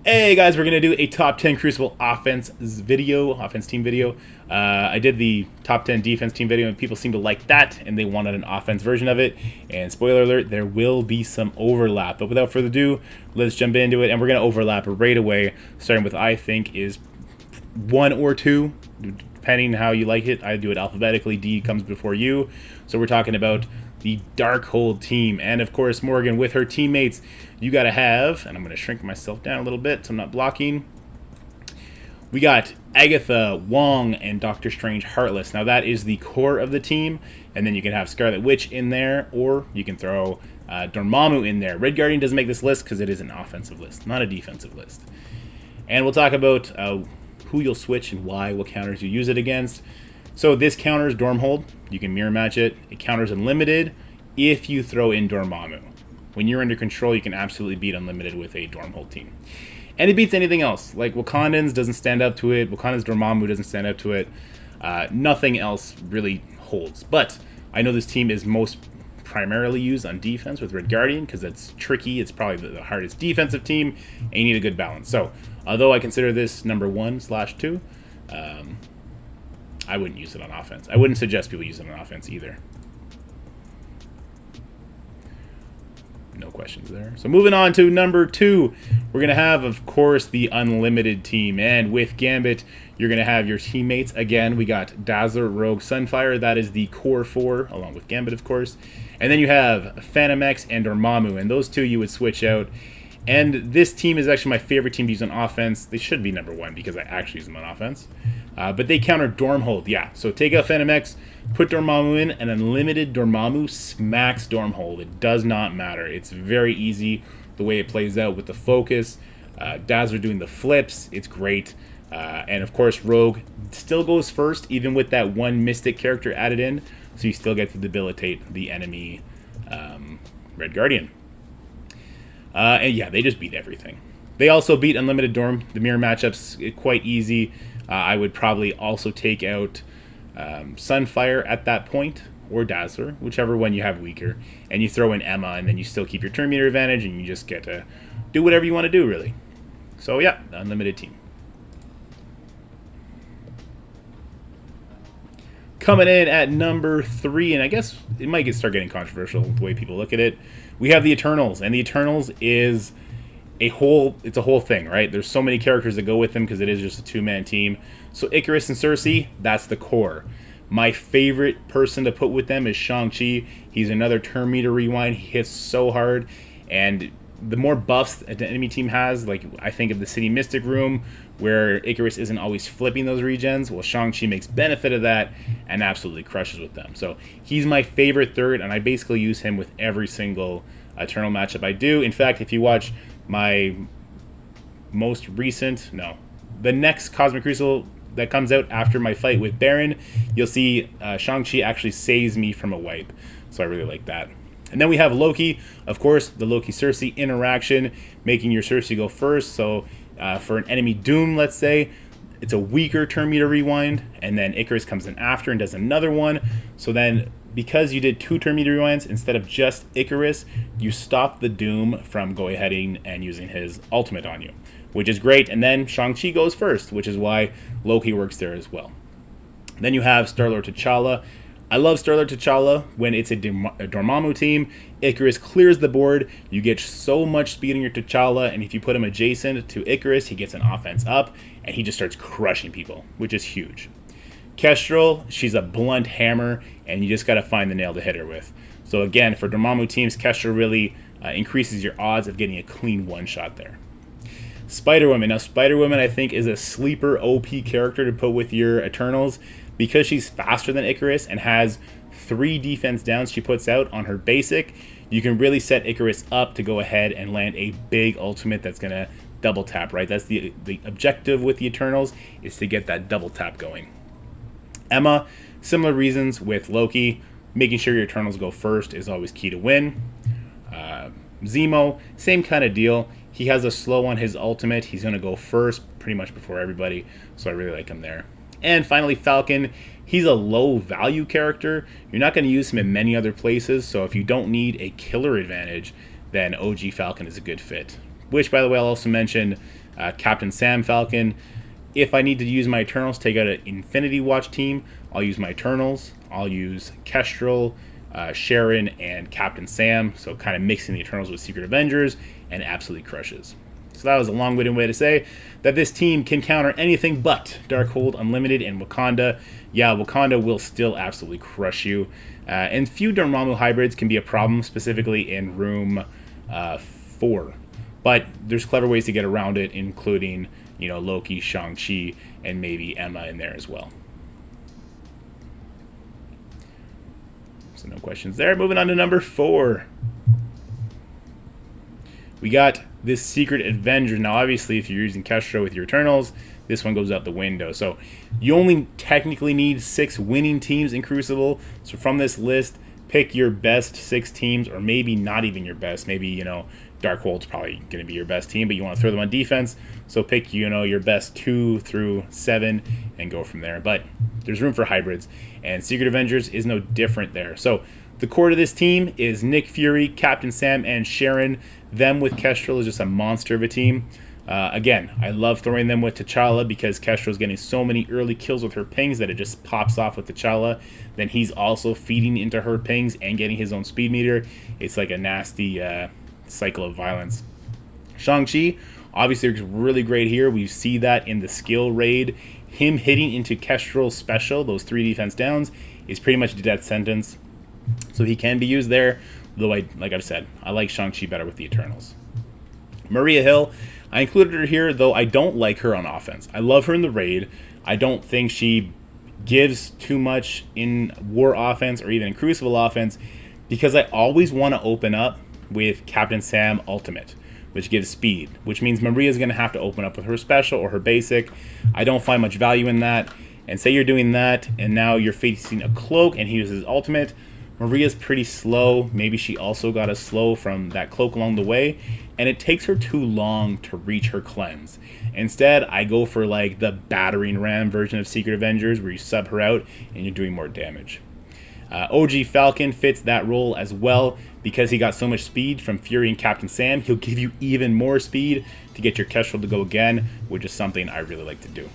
Hey guys, we're gonna do a top 10 Crucible offense team video. I did the top 10 defense team video, and people seem to like that, and they wanted an offense version of it. And spoiler alert, there will be some overlap. But without further ado, let's jump into it, and we're gonna overlap right away, starting with I think is 1 or 2, depending how you like it. I do it alphabetically. D comes before U. So we're talking about the Darkhold team, and of course Morgan with her teammates. You gotta have, and I'm gonna shrink myself down a little bit so I'm not blocking. We got Agatha, Wong, and Doctor Strange Heartless. Now that is the core of the team, and then you can have Scarlet Witch in there, or you can throw Dormammu in there. Red Guardian doesn't make this list because it is an offensive list, not a defensive list. And we'll talk about who you'll switch and why, what counters you use it against. So this counters Dormhold. You can mirror match it. It counters Unlimited if you throw in Dormammu. When you're under control, you can absolutely beat Unlimited with a Dormhold team. And it beats anything else. Like Wakandan's doesn't stand up to it. Wakanda's Dormammu doesn't stand up to it. Nothing else really holds. But I know this team is most primarily used on defense with Red Guardian because that's tricky. It's probably the hardest defensive team, and you need a good balance. So, although I consider this number 1/2, I wouldn't use it on offense. I wouldn't suggest people use it on offense either. No questions there. So moving on to number 2, we're going to have, of course, the Unlimited team. And with Gambit, you're going to have your teammates. Again, we got Dazzler, Rogue, Sunfire. That is the core 4, along with Gambit, of course. And then you have Phantom X and Dormammu. And those two you would switch out. And this team is actually my favorite team to use on offense. They should be number 1 because I actually use them on offense. But they counter Dormhold, yeah. So take out Phantom X, put Dormammu in, and Unlimited Dormammu smacks Dormhold. It does not matter. It's very easy the way it plays out with the focus. Dazzler doing the flips. It's great. And of course, Rogue still goes first, even with that one Mystic character added in. So you still get to debilitate the enemy Red Guardian. And yeah, they just beat everything. They also beat Unlimited Dorm. The mirror matchups quite easy. I would probably also take out Sunfire at that point, or Dazzler, whichever one you have weaker. And you throw in Emma, and then you still keep your turn meter advantage, and you just get to do whatever you want to do, really. So yeah, the Unlimited team. Coming in at number 3, and I guess it might start getting controversial the way people look at it. We have the Eternals, and the Eternals is a whole thing, right? There's so many characters that go with them because it is just a 2-man team. So Icarus and Cersei, that's the core. My favorite person to put with them is Shang-Chi. He's another turn meter rewind. He hits so hard, and the more buffs the enemy team has, like I think of the City Mystic room, where Icarus isn't always flipping those regens, well, Shang-Chi makes benefit of that and absolutely crushes with them. So he's my favorite third, and I basically use him with every single Eternal matchup I do. In fact, if you watch my most recent, the next Cosmic Crucible that comes out after my fight with Baron, you'll see Shang-Chi actually saves me from a wipe. So I really like that. And then we have Loki, of course, the Loki-Cersei interaction, making your Cersei go first. So for an enemy Doom, let's say, it's a weaker turn meter rewind, and then Icarus comes in after and does another one. So then, because you did 2 turn meter rewinds instead of just Icarus, you stop the Doom from going ahead and using his ultimate on you, which is great. And then Shang-Chi goes first, which is why Loki works there as well. Then you have Star-Lord T'Challa. I love Star-Lord T'Challa when it's a Dormammu team. Icarus clears the board. You get so much speed in your T'Challa, and if you put him adjacent to Icarus, he gets an offense up, and he just starts crushing people, which is huge. Kestrel, she's a blunt hammer, and you just got to find the nail to hit her with. So again, for Dormammu teams, Kestrel really increases your odds of getting a clean one-shot there. Spider-Woman. Now, Spider-Woman, I think, is a sleeper OP character to put with your Eternals because she's faster than Icarus and has 3 defense downs she puts out on her basic. You can really set Icarus up to go ahead and land a big ultimate that's going to double tap, right? That's the objective with the Eternals, is to get that double tap going. Emma, similar reasons with Loki. Making sure your Eternals go first is always key to win. Zemo, same kind of deal. He has a slow on his ultimate. He's going to go first pretty much before everybody, so I really like him there. And finally, Falcon. He's a low value character. You're not going to use him in many other places, so if you don't need a killer advantage, then OG Falcon is a good fit. Which, by the way, I'll also mention Captain Sam Falcon. If I need to use my Eternals, take out an Infinity Watch team, I'll use my Eternals. I'll use Kestrel, Sharon, and Captain Sam. So kind of mixing the Eternals with Secret Avengers, and absolutely crushes. So that was a long-winded way to say that this team can counter anything but Darkhold, Unlimited, and Wakanda. Yeah, Wakanda will still absolutely crush you. And few Dormammu hybrids can be a problem, specifically in room 4. But there's clever ways to get around it, including, you know, Loki, Shang-Chi, and maybe Emma in there as well. So no questions there. Moving on to number 4. We got this Secret Avenger. Now, obviously, if you're using Kestrel with your Eternals, this one goes out the window. So you only technically need 6 winning teams in Crucible. So from this list, pick your best 6 teams, or maybe not even your best. Maybe, you know, Darkhold's probably going to be your best team, but you want to throw them on defense. So pick, you know, your best 2 through 7 and go from there. But there's room for hybrids, and Secret Avengers is no different there. So the core of this team is Nick Fury, Captain Sam, and Sharon. Them with Kestrel is just a monster of a team. Again, I love throwing them with T'Challa because Kestrel's getting so many early kills with her pings that it just pops off with T'Challa. Then he's also feeding into her pings and getting his own speed meter. It's like a nasty cycle of violence. Shang-Chi obviously looks really great here. We see that in the skill raid. Him hitting into Kestrel's special, those 3 defense downs, is pretty much a death sentence. So he can be used there, though like I've said, I like Shang-Chi better with the Eternals. Maria Hill, I included her here, though I don't like her on offense. I love her in the raid. I don't think she gives too much in war offense or even in Crucible offense, because I always want to open up with Captain Sam Ultimate, which gives speed, which means Maria's going to have to open up with her special or her basic. I don't find much value in that. And say you're doing that, and now you're facing a cloak, and he uses Ultimate. Maria's pretty slow. Maybe she also got a slow from that cloak along the way, and it takes her too long to reach her cleanse. Instead, I go for like the battering ram version of Secret Avengers, where you sub her out and you're doing more damage. OG Falcon fits that role as well because he got so much speed from Fury and Captain Sam. He'll give you even more speed to get your Kestrel to go again, which is something I really like to do.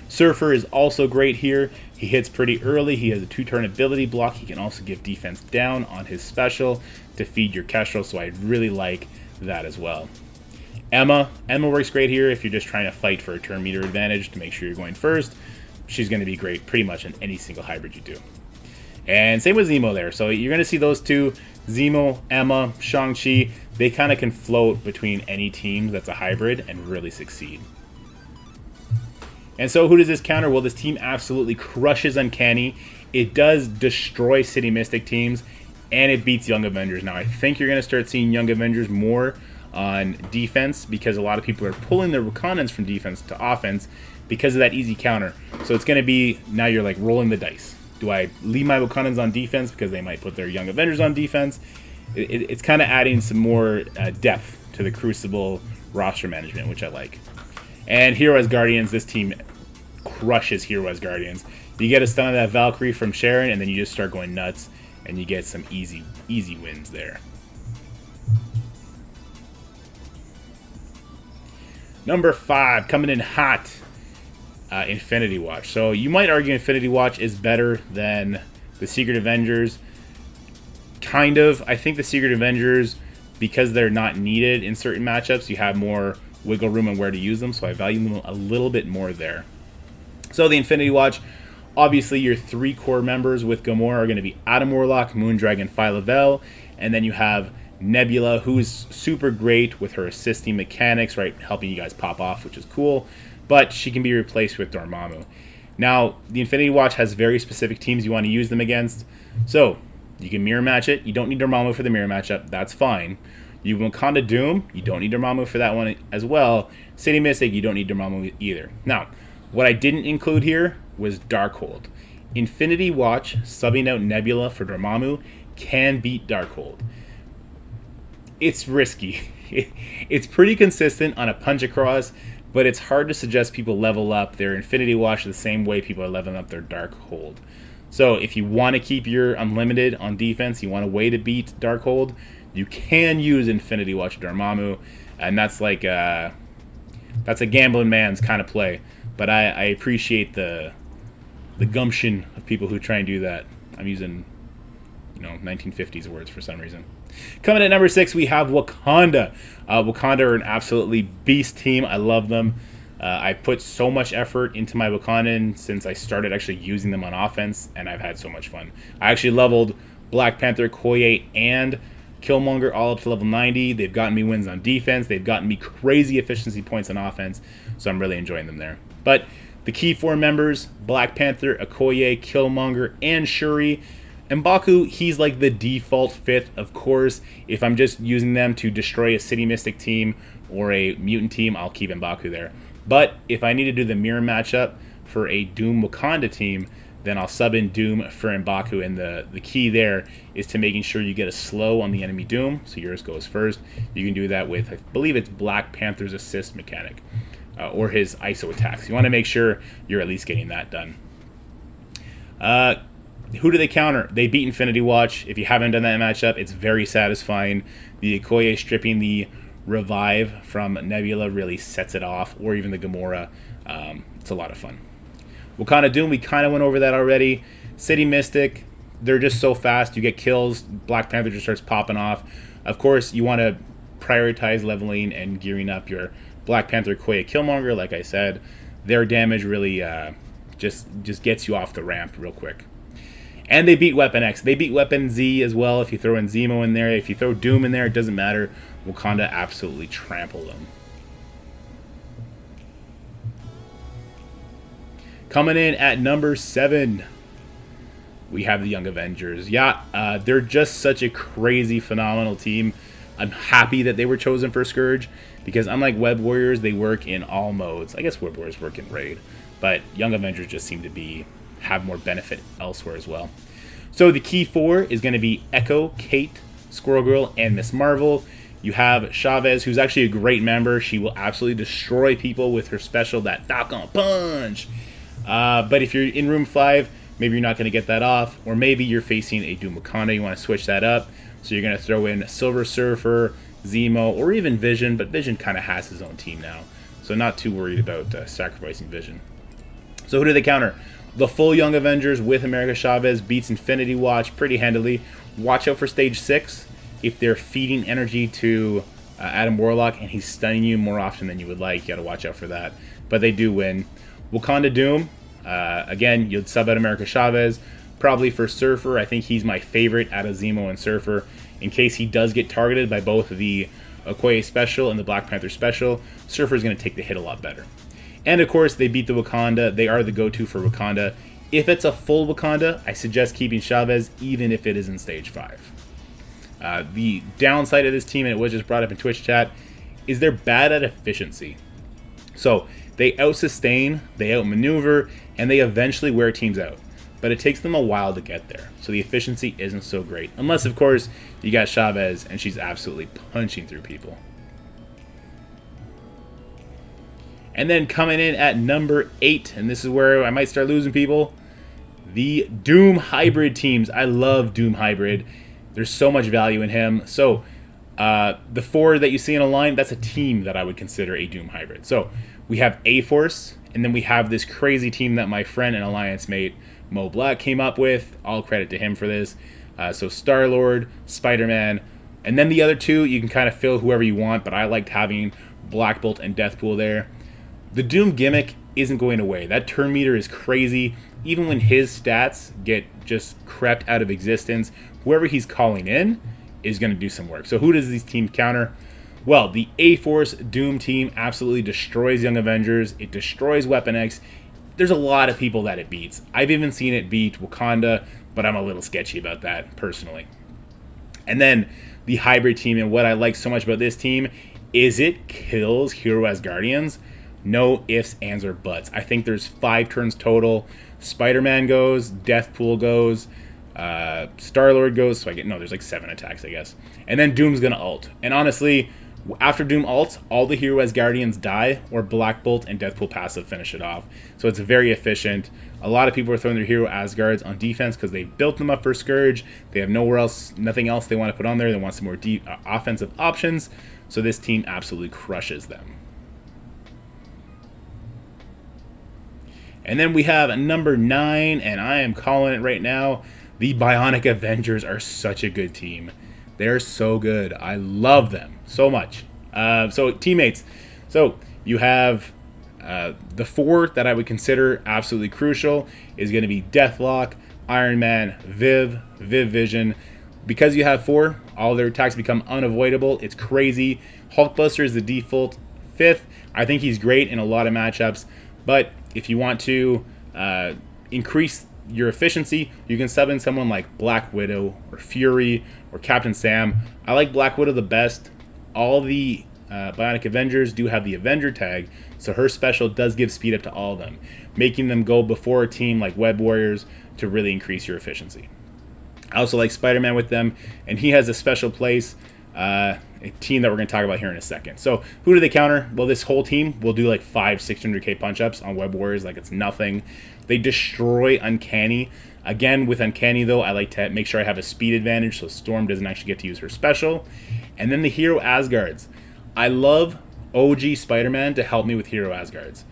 Surfer is also great here. He hits pretty early. He has a 2-turn ability block. He can also give defense down on his special to feed your Kestrel, so I really like that as well. Emma works great here if you're just trying to fight for a turn meter advantage to make sure you're going first. She's going to be great pretty much in any single hybrid you do. And same with Zemo there. So you're going to see those two, Zemo, Emma, Shang-Chi, they kind of can float between any team that's a hybrid and really succeed. And so who does this counter? Well, this team absolutely crushes Uncanny. It does destroy City Mystic teams, and it beats Young Avengers. Now, I think you're going to start seeing Young Avengers more on defense because a lot of people are pulling their Wakandans from defense to offense because of that easy counter. So it's going to be, now you're like rolling the dice. Do I leave my Wakandans on defense because they might put their Young Avengers on defense? It's kind of adding some more depth to the Crucible roster management, which I like. And Hero as Guardians, this team crushes Hero as Guardians. You get a stun of that Valkyrie from Sharon, and then you just start going nuts, and you get some easy wins there. Number 5, coming in hot, Infinity Watch. So you might argue Infinity Watch is better than the Secret Avengers. Kind of. I think the Secret Avengers, because they're not needed in certain matchups, you have more wiggle room and where to use them, so I value them a little bit more there. So the Infinity Watch, obviously your 3 core members with Gamora are going to be Adam Warlock, Moondragon, Phyla-Vell, and then you have Nebula, who's super great with her assisting mechanics, right, helping you guys pop off, which is cool, but she can be replaced with Dormammu. Now, the Infinity Watch has very specific teams you want to use them against, so you can mirror match it. You don't need Dormammu for the mirror matchup, that's fine. You Wakanda Doom, you don't need Dormammu for that one as well. City Mystic, you don't need Dormammu either. Now, what I didn't include here was Darkhold. Infinity Watch subbing out Nebula for Dormammu can beat Darkhold. It's risky. It's pretty consistent on a punch across, but it's hard to suggest people level up their Infinity Watch the same way people are leveling up their Darkhold. So if you want to keep your Unlimited on defense, you want a way to beat Darkhold, you can use Infinity Watch Dormammu, and that's like That's a gambling man's kind of play. But I appreciate the gumption of people who try and do that. I'm using 1950s words for some reason. Coming at number 6, we have Wakanda. Wakanda are an absolutely beast team. I love them. I put so much effort into my Wakandan since I started actually using them on offense, and I've had so much fun. I actually leveled Black Panther, Okoye, and Killmonger all up to level 90. They've gotten me wins on defense. They've gotten me crazy efficiency points on offense, so I'm really enjoying them there. But the key 4 members, Black Panther, Okoye, Killmonger, and Shuri. M'Baku, he's like the default 5th, of course. If I'm just using them to destroy a City Mystic team or a Mutant team, I'll keep M'Baku there. But if I need to do the mirror matchup for a Doom Wakanda team, then I'll sub in Doom for M'Baku, and the key there is to making sure you get a slow on the enemy Doom, so yours goes first. You can do that with, I believe it's Black Panther's assist mechanic, or his ISO attacks. You want to make sure you're at least getting that done. Who do they counter? They beat Infinity Watch. If you haven't done that matchup, it's very satisfying. The Okoye stripping the revive from Nebula really sets it off, or even the Gamora. It's a lot of fun. Wakanda Doom, we kind of went over that already. City Mystic, they're just so fast. You get kills. Black Panther just starts popping off. Of course, you want to prioritize leveling and gearing up your Black Panther, Okoye, Killmonger. Like I said, their damage really just gets you off the ramp real quick. And they beat Weapon X. They beat Weapon Z as well. If you throw in Zemo in there, if you throw Doom in there, it doesn't matter. Wakanda absolutely trampled them. Coming in at number 7, we have the Young Avengers. Yeah, they're just such a crazy, phenomenal team. I'm happy that they were chosen for Scourge, because unlike Web Warriors, they work in all modes. I guess Web Warriors work in Raid, but Young Avengers just seem to have more benefit elsewhere as well. So the key 4 is going to be Echo, Kate, Squirrel Girl, and Miss Marvel. You have Chavez, who's actually a great member. She will absolutely destroy people with her special, that Falcon Punch. But if you're in room 5, maybe you're not going to get that off, or maybe you're facing a Doom Wakanda. You want to switch that up. So you're going to throw in Silver Surfer, Zemo, or even Vision, but Vision kind of has his own team now. So not too worried about sacrificing Vision. So who do they counter? The full Young Avengers with America Chavez beats Infinity Watch pretty handily. Watch out for stage 6 if they're feeding energy to Adam Warlock and he's stunning you more often than you would like. You got to watch out for that. But they do win. Wakanda Doom, again, you'd sub out America Chavez. Probably for Surfer, I think he's my favorite out of Zemo and Surfer. In case he does get targeted by both the Okoye special and the Black Panther special, Surfer's going to take the hit a lot better. And of course, they beat the Wakanda. They are the go-to for Wakanda. If it's a full Wakanda, I suggest keeping Chavez, even if it is in stage 5. The downside of this team, and it was just brought up in Twitch chat, is they're bad at efficiency. So they out-sustain, they out-maneuver, and they eventually wear teams out. But it takes them a while to get there. So the efficiency isn't so great. Unless, of course, you got Chavez, and she's absolutely punching through people. And then coming in at number 8, and this is where I might start losing people, the Doom Hybrid teams. I love Doom Hybrid. There's so much value in him. So the 4 that you see in a line, that's a team that I would consider a Doom Hybrid. So we have A-Force, and then we have this crazy team that my friend and alliance mate Mo Black came up with. All credit to him for this. So Star-Lord, Spider-Man, and then the other 2, you can kind of fill whoever you want, but I liked having Black Bolt and Deathpool there. The Doom gimmick isn't going away. That turn meter is crazy. Even when his stats get just crept out of existence, whoever he's calling in is going to do some work. So who does this team counter? Well, the A-Force Doom team absolutely destroys Young Avengers. It destroys Weapon X. There's a lot of people that it beats. I've even seen it beat Wakanda, but I'm a little sketchy about that personally. And then the Hybrid team, and what I like so much about this team is it kills Hero Asgardians. No ifs, ands, or buts. I think there's 5 turns total. Spider-Man goes, Deathpool goes, Star-Lord goes, so there's like 7 attacks, I guess. And then Doom's gonna ult. And honestly, after Doom ults, all the Hero Asgardians die, or Black Bolt and Deathpool passive finish it off. So it's very efficient. A lot of people are throwing their Hero Asgards on defense because they built them up for Scourge. They have nothing else they want to put on there. They want some more offensive options. So this team absolutely crushes them. And then we have number 9, and I am calling it right now. The Bionic Avengers are such a good team. They're so good. I love them so much. So teammates. So you have the 4 that I would consider absolutely crucial is going to be Deathlock, Iron Man, Viv Vision. Because you have 4, all their attacks become unavoidable. It's crazy. Hulkbuster is the default 5th. I think he's great in a lot of matchups. But if you want to increase your efficiency, you can sub in someone like Black Widow or Fury or Captain Sam. I like Black Widow the best. All the Bionic Avengers do have the Avenger tag, so her special does give speed up to all of them, making them go before a team like Web Warriors to really increase your efficiency. I also like Spider-Man with them, and he has a special place, a team that we're going to talk about here in a second. So who do they counter? Well, this whole team will do like 600k punch-ups on Web Warriors like it's nothing. They destroy Uncanny. Again, with Uncanny, though, I like to make sure I have a speed advantage so Storm doesn't actually get to use her special. And then the Hero Asgards. I love OG Spider-Man to help me with Hero Asgards.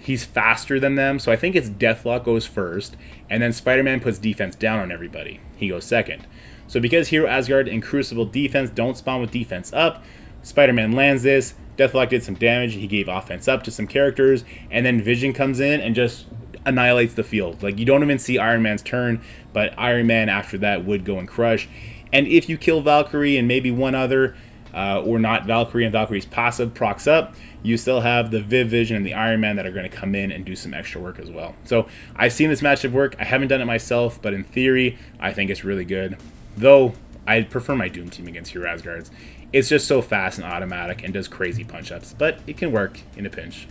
He's faster than them, so I think it's Deathlock goes first, and then Spider-Man puts defense down on everybody. He goes second. So because Hero Asgard and Crucible defense don't spawn with defense up, Spider-Man lands this, Deathlock did some damage, he gave offense up to some characters, and then Vision comes in and just annihilates the field. Like, you don't even see Iron Man's turn, but Iron Man after that would go and crush. And if you kill Valkyrie and maybe one other, or not Valkyrie and Valkyrie's passive procs up, you still have the Vision and the Iron Man that are going to come in and do some extra work as well. So I've seen this matchup work. I haven't done it myself, but in theory, I think it's really good. Though I prefer my Doom team against Hero Asgards. It's just so fast and automatic and does crazy punch-ups, but it can work in a pinch.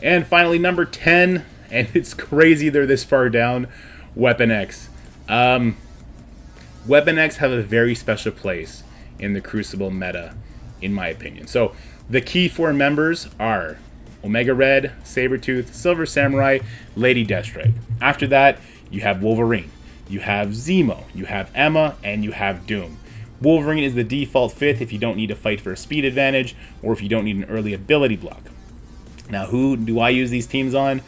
And finally, number 10, and it's crazy they're this far down, Weapon X. Weapon X have a very special place in the Crucible meta, in my opinion. So the key 4 members are Omega Red, Sabretooth, Silver Samurai, Lady Deathstrike. After that, you have Wolverine, you have Zemo, you have Emma, and you have Doom. Wolverine is the default 5th if you don't need to fight for a speed advantage or if you don't need an early ability block. Now, who do I use these teams on?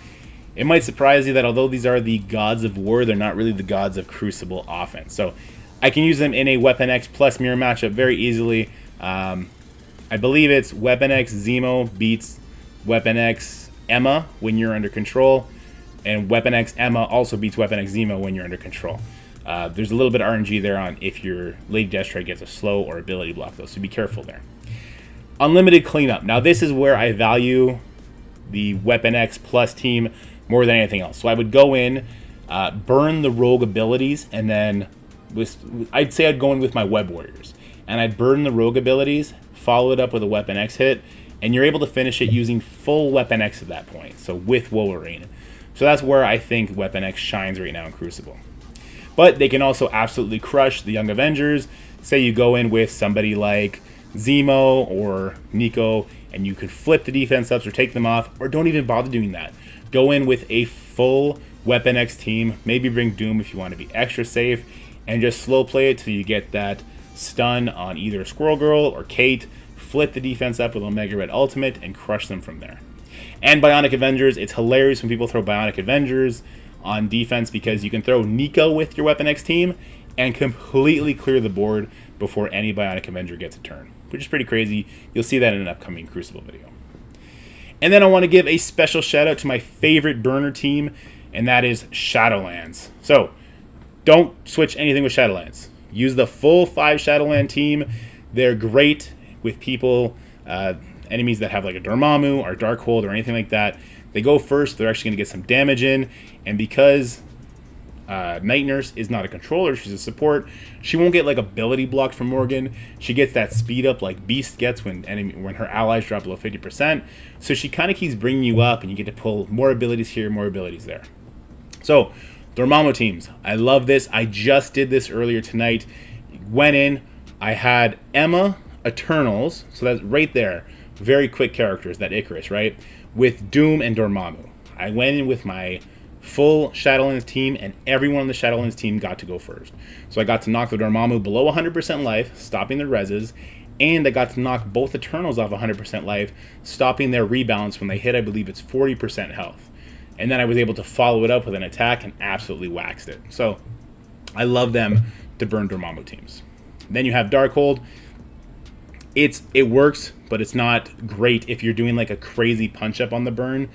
It might surprise you that although these are the gods of war, they're not really the gods of Crucible offense. So I can use them in a Weapon X plus mirror matchup very easily. I believe it's Weapon X Zemo beats Weapon X Emma when you're under control, and Weapon X Emma also beats Weapon X Zemo when you're under control. There's a little bit of RNG there on if your Lady Deathstrike gets a slow or ability block, though, so be careful there. Unlimited Cleanup. Now, this is where I value the Weapon X plus team more than anything else. So I would go in, burn the rogue abilities, and then I'd say I'd go in with my Web Warriors. And I'd burn the rogue abilities, follow it up with a Weapon X hit, and you're able to finish it using full Weapon X at that point, so with Wolverine. So that's where I think Weapon X shines right now in Crucible. But they can also absolutely crush the Young Avengers. Say you go in with somebody like Zemo or Nico, and you could flip the defense ups or take them off, or don't even bother doing that. Go in with a full Weapon X team, maybe bring Doom if you want to be extra safe, and just slow play it till you get that stun on either Squirrel Girl or Kate, flip the defense up with Omega Red Ultimate, and crush them from there. And Bionic Avengers, it's hilarious when people throw Bionic Avengers on defense because you can throw Nico with your Weapon X team and completely clear the board before any Bionic Avenger gets a turn, which is pretty crazy. You'll see that in an upcoming Crucible video. And then I want to give a special shout out to my favorite burner team, and that is Shadowlands. So don't switch anything with Shadowlands. Use the full 5 Shadowland team. They're great with people, enemies that have like a Dormammu or Darkhold or anything like that. They go first. They're actually going to get some damage in. And because Night Nurse is not a controller, she's a support, she won't get like ability blocked from Morgan. She gets that speed up like Beast gets when her allies drop below 50%. So she kind of keeps bringing you up, and you get to pull more abilities here, more abilities there. So Dormammu teams, I love this. I just did this earlier tonight. Went in, I had Emma Eternals, so that's right there. Very quick characters, that Icarus, right? With Doom and Dormammu. I went in with my full Shadowlands team, and everyone on the Shadowlands team got to go first. So I got to knock the Dormammu below 100% life, stopping the reses, and I got to knock both Eternals off 100% life, stopping their rebalance when they hit, I believe it's 40% health. And then I was able to follow it up with an attack and absolutely waxed it. So I love them to burn Dormammu teams. Then you have Darkhold. It works, but it's not great if you're doing like a crazy punch up on the burn.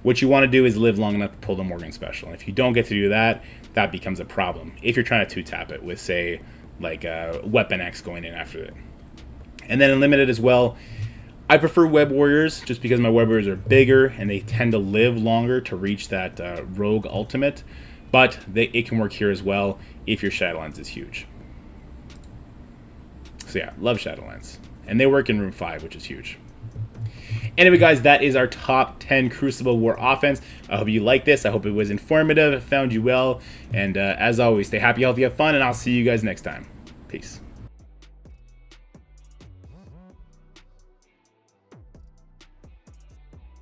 What you want to do is live long enough to pull the Morgan special. And if you don't get to do that, that becomes a problem. If you're trying to 2-tap it with, say, like Weapon X going in after it. And then in Limited as well, I prefer Web Warriors just because my Web Warriors are bigger and they tend to live longer to reach that Rogue Ultimate. But it can work here as well if your Shadowlands is huge. So yeah, love Shadowlands. And they work in Room 5, which is huge. Anyway, guys, that is our top 10 Crucible War offense. I hope you liked this. I hope it was informative, found you well. And as always, stay happy, healthy, have fun, and I'll see you guys next time. Peace.